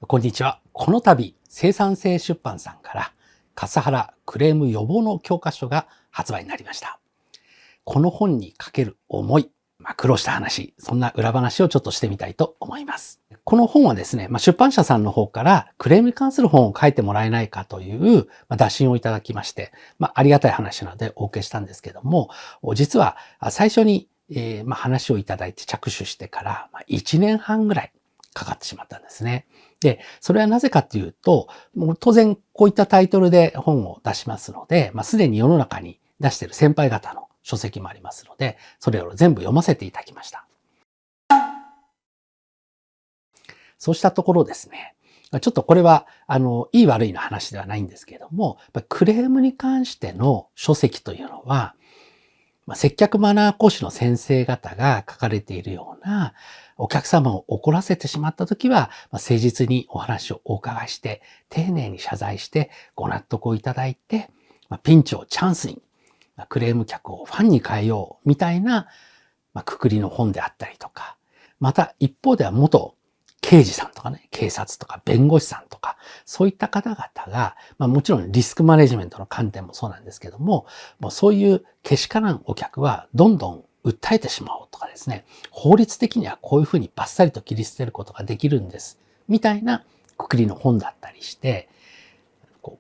こんにちは。この度、生産性出版さんからカスハラクレーム予防の教科書が発売になりました。この本にかける思い、苦労した話、そんな裏話をちょっとしてみたいと思います。この本はですね、出版社さんの方からクレームに関する本を書いてもらえないかという打診をいただきまして、ありがたい話なのでお受けしたんですけども、実は最初に話をいただいて着手してから1年半ぐらいかかってしまったんですね。で、それはなぜかっていうと、もう当然こういったタイトルで本を出しますので、すでに世の中に出している先輩方の書籍もありますので、それを全部読ませていただきました。そうしたところですね、ちょっとこれは、いい悪いの話ではないんですけれども、クレームに関しての書籍というのは、接客マナー講師の先生方が書かれているような、お客様を怒らせてしまったときは、誠実にお話をお伺いして、丁寧に謝罪して、ご納得をいただいて、ピンチをチャンスに、クレーム客をファンに変えよう、みたいな、くくりの本であったりとか、また一方では元刑事さんとかね、警察とか弁護士さんとか、そういった方々が、もちろんリスクマネジメントの観点もそうなんですけども、そういうけしからんお客はどんどん訴えてしまおうとかですね、法律的にはこういうふうにバッサリと切り捨てることができるんです、みたいなくくりの本だったりして、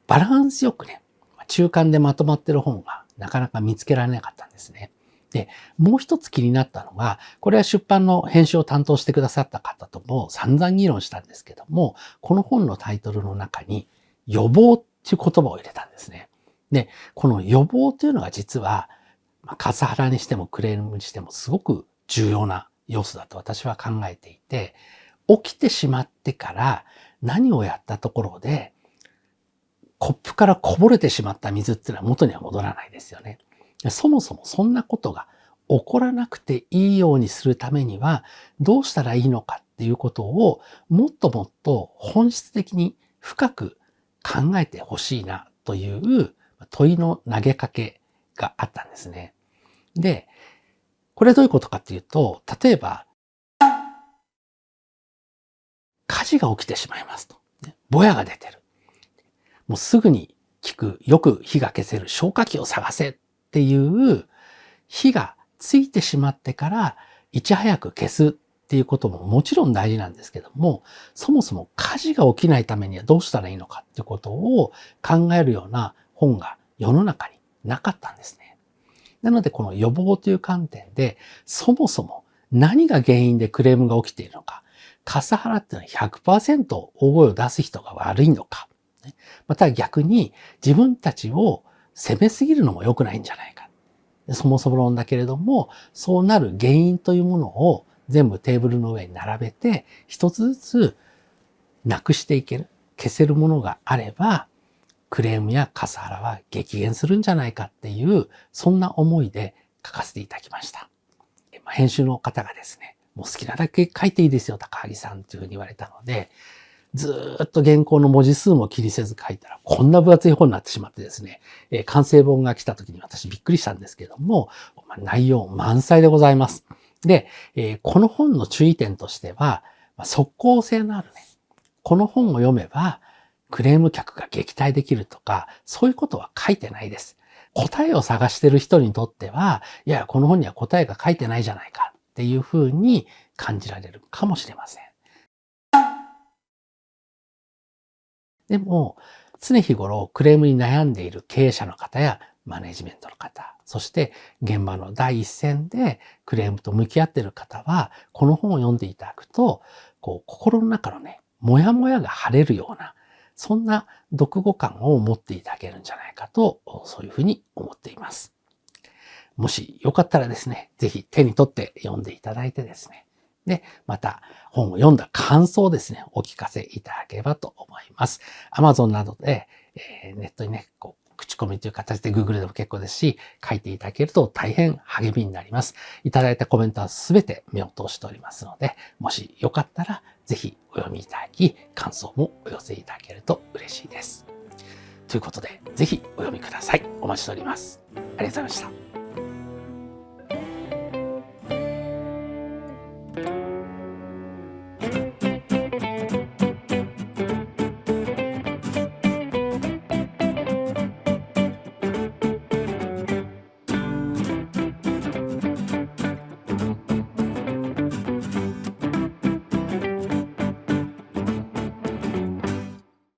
バランスよくね、中間でまとまってる本がなかなか見つけられなかったんですね。で、もう一つ気になったのが、これは出版の編集を担当してくださった方とも散々議論したんですけども、この本のタイトルの中に予防っていう言葉を入れたんですね。で、この予防というのが実は、カスハラにしてもクレームにしてもすごく重要な要素だと私は考えていて、起きてしまってから何をやったところで、コップからこぼれてしまった水っていうのは元には戻らないですよね。そもそもそんなことが起こらなくていいようにするためにはどうしたらいいのかっていうことをもっともっと本質的に深く考えてほしいなという問いの投げかけがあったんですね。で、これはどういうことかっていうと、例えば火事が起きてしまいますと。ぼやが出てる。もうすぐに効く、よく火が消せる消火器を探せっていう火がついてしまってからいち早く消すっていうことももちろん大事なんですけども、そもそも火事が起きないためにはどうしたらいいのかっていうことを考えるような本が世の中になかったんですね。なのでこの予防という観点で、そもそも何が原因でクレームが起きているのか、カスハラっていうのは 100% 大声を出す人が悪いのか、また逆に自分たちを責めすぎるのも良くないんじゃないか。そもそも論だけれども、そうなる原因というものを全部テーブルの上に並べて、一つずつなくしていける、消せるものがあれば、クレームやカスハラは激減するんじゃないかっていう、そんな思いで書かせていただきました。編集の方がですね、もう好きなだけ書いていいですよ、高木さんというふうに言われたので、ずっと原稿の文字数も気にせず書いたら、こんな分厚い本になってしまってですね、完成本が来た時に私びっくりしたんですけども、内容満載でございます。で、この本の注意点としては、即効性のあるね、この本を読めば、クレーム客が撃退できるとか、そういうことは書いてないです。答えを探している人にとっては、いや、この本には答えが書いてないじゃないかっていうふうに感じられるかもしれません。でも、常日頃クレームに悩んでいる経営者の方やマネジメントの方、そして現場の第一線でクレームと向き合っている方は、この本を読んでいただくと、心の中のね、もやもやが晴れるような、そんな読後感を持っていただけるんじゃないかと、そういうふうに思っています。もしよかったらですね、ぜひ手に取って読んでいただいてですね、で、また本を読んだ感想をですね、お聞かせいただければと思います。Amazon などで、ネットにね、口コミという形で Google でも結構ですし、書いていただけると大変励みになります。いただいたコメントはすべて目を通しておりますので、もしよかったらぜひお読みいただき、感想もお寄せいただけると嬉しいです。ということで、ぜひお読みください。お待ちしております。ありがとうございました。